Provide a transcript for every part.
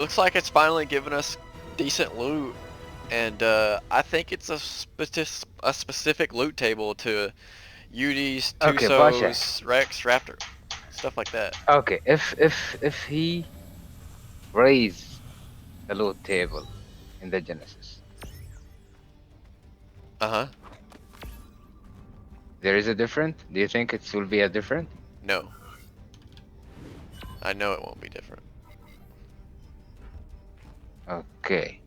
Looks like it's finally giving us decent loot, and I think it's a specific loot table to Udis, Okay, Pasha. Tusos, Rex, Raptor, stuff like that. Okay, if he raise the loot table in the Genesis, Uh-huh. there is a different. Do you think it will be a different? No. I know it won't be different. Okay.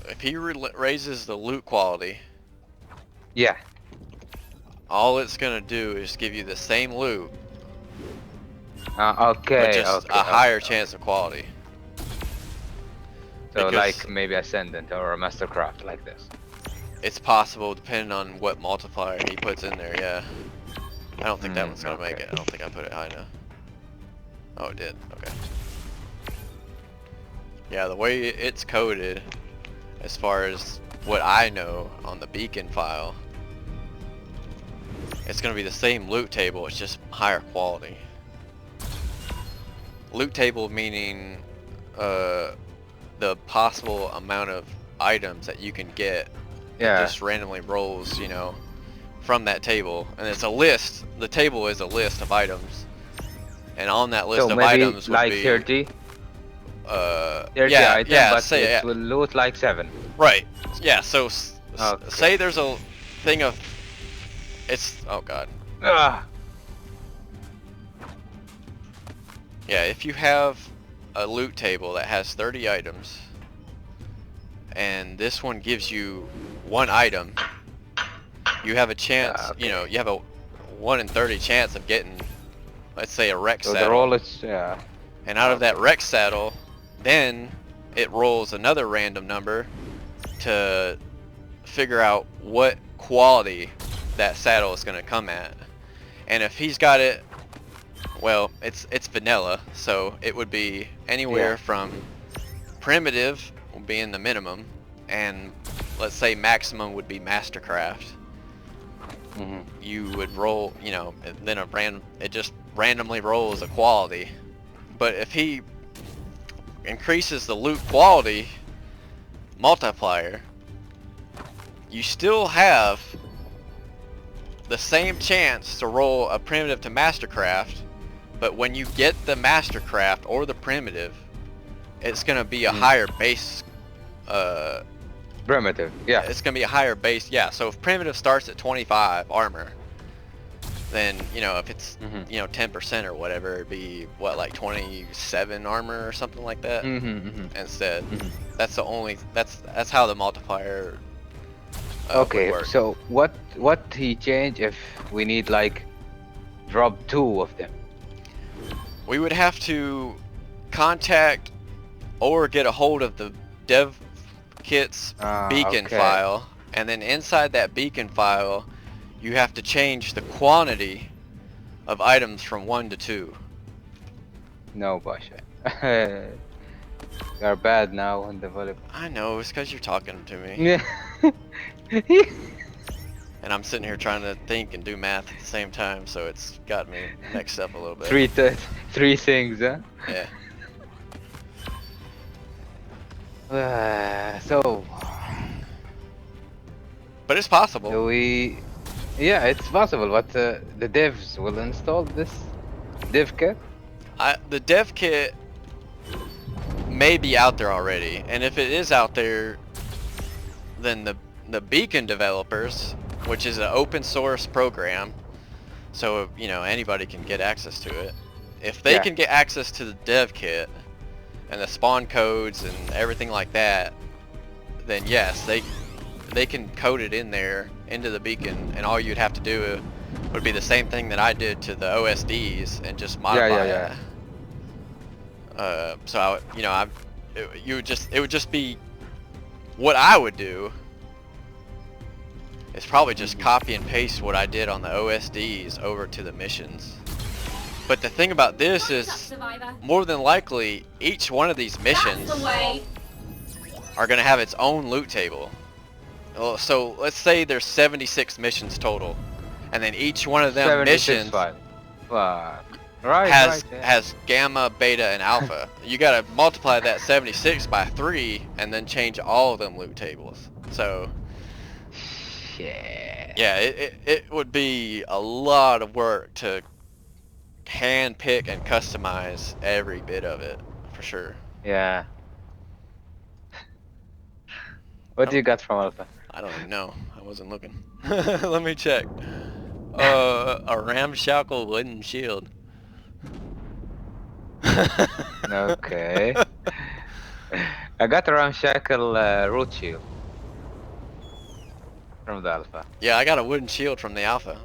If he raises the loot quality, Yeah. all it's gonna do is give you the same loot, Okay. but just Okay. a higher chance of quality. So because like maybe Ascendant or a Mastercraft like this. it's possible depending on what multiplier he puts in there, yeah. I don't think that one's gonna make it. I don't think I put it high enough. Oh, it did. Okay. Yeah, the way it's coded, as far as what I know on the beacon file, it's gonna be the same loot table, it's just higher quality. Loot table meaning the possible amount of items that you can get. Yeah. It just randomly rolls, you know, from that table, and it's a list. The table is a list of items, and on that list So of maybe items would like be 30. 30 yeah, items, yeah, but say, it yeah. will loot like 7. Right. Yeah. So Okay. say there's a thing of it's oh god. Ah. Yeah, if you have a loot table that has 30 items, and this one gives you one item, you have a chance, Okay. you know, you have a 1 in 30 chance of getting, let's say, a Rex So saddle. the roll is yeah. And out of that Rex saddle, then it rolls another random number to figure out what quality that saddle is going to come at. And if he's got it, well, it's vanilla, so it would be anywhere from primitive being the minimum, and let's say maximum would be Mastercraft. You would roll, you know, and then it just randomly rolls a quality. But if he increases the loot quality multiplier, you still have the same chance to roll a primitive to Mastercraft, but when you get the Mastercraft or the primitive, it's gonna be a higher base. Primitive, yeah. It's gonna be a higher base, yeah. So if primitive starts at 25 armor, then you know if it's you know 10% or whatever, it'd be what, like 27 armor or something like that. Instead, that's the only that's how the multiplier. Okay, would work. so what he change if we need like drop 2 of them? We would have to contact or get a hold of the dev kit's beacon file, and then inside that beacon file you have to change the quantity of items from 1 to 2. No, Basha. You're bad now in the volleyball. I know, it's because you're talking to me. Yeah. And I'm sitting here trying to think and do math at the same time, so it's got me mixed up a little bit. Three things, huh? Yeah. So. But it's possible. Do we? Yeah, it's possible. But the devs will install this dev kit. The dev kit may be out there already, and if it is out there, then the beacon developers, which is an open source program, so you know anybody can get access to it. If they can get access to the dev kit and the spawn codes and everything like that, then yes, they can code it in there into the beacon, and all you'd have to do would be the same thing that I did to the OSDs and just modify it. So you know, it would just be what I would do. It's probably just copy and paste what I did on the OSDs over to the missions. But the thing about this is, more than likely, each one of these missions are going to have its own loot table. So let's say there's 76 missions total, and then each one of them missions. Right, has right. Yeah. has gamma, beta, and alpha. You gotta multiply that 76 by 3 and then change all of them loot tables. So Yeah. yeah, it would be a lot of work to hand pick and customize every bit of it, for sure. Yeah. What do Oh, you got from Alpha? I don't even know. I wasn't looking. Let me check. A ramshackle wooden shield. Okay. I got a ramshackle root shield from the Alpha. Yeah, I got a wooden shield from the alpha.